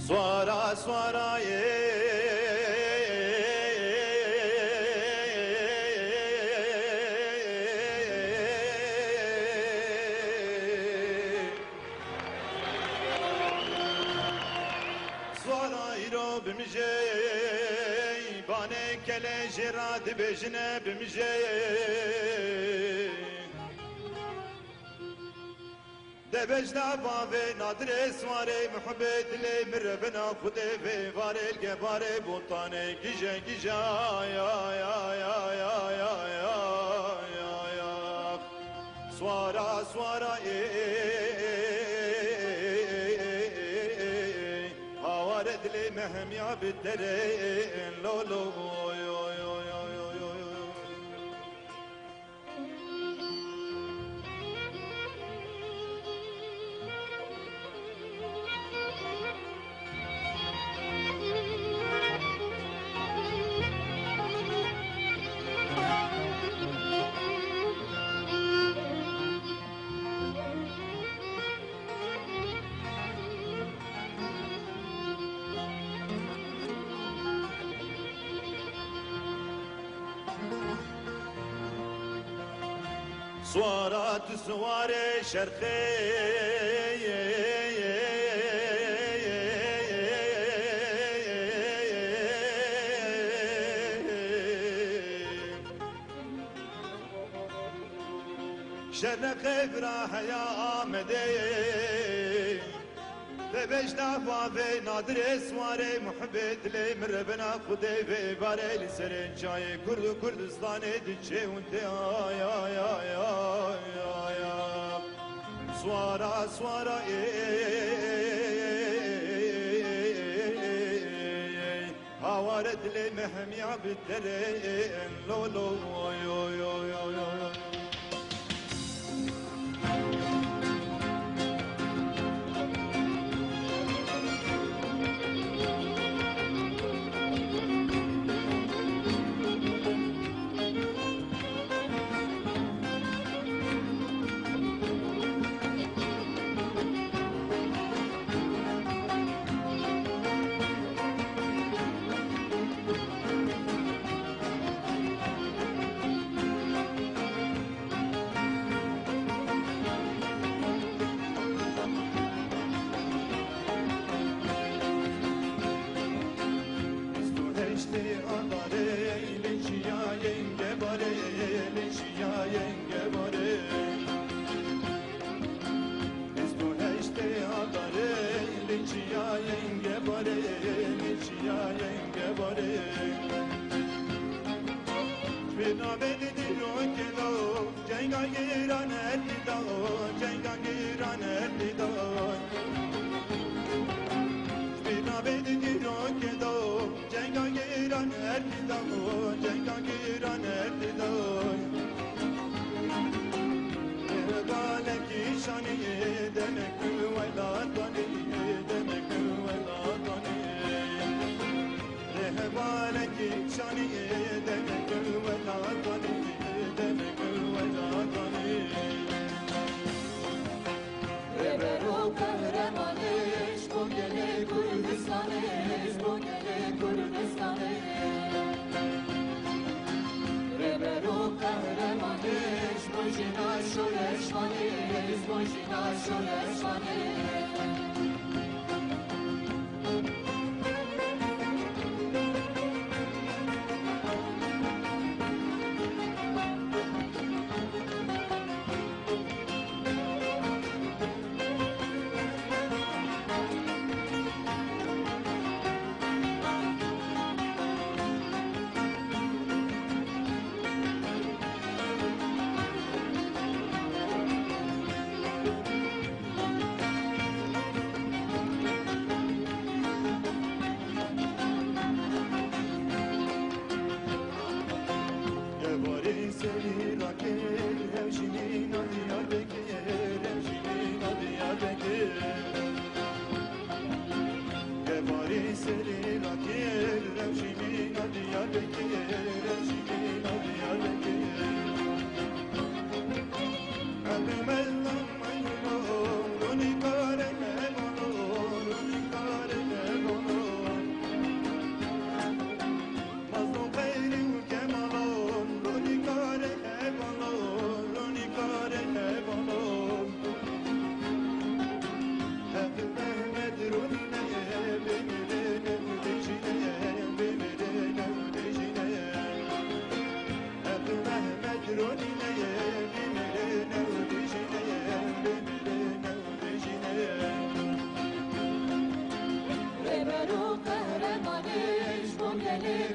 سوارا سوارا رو بمجي باني كلا جراد بجنا بمجي دبجنا بافي نادر سواري محبت لي مربنا خدي في فاري الجباري بوطاني جيجا جيجا يا يا يا يا يا يا يا يا سوارا سوارا هوارد لي مهم يا بالدرين لولو يو يو يو يو يو سوارات سواري شرخي شرخي براح يا آمدي ببجنا بابي نادر سواري محبت لي مربنا خدي في باري لسرين جاي كردستاني دجي وانت يا يا يا يا يا سوارا سوارا هوارد لي مهم يا بالدرين لولو يو يو يو يو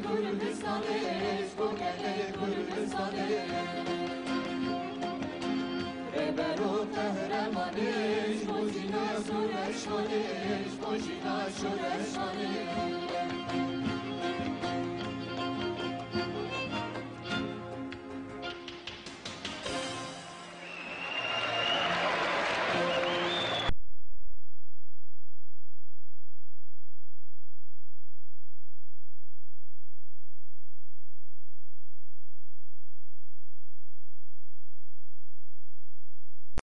Kurdistan'ız, bu gele Kurdistan'ız. Rebero kahramanız, bu zina sureşmanız, bu zina sureşmanız.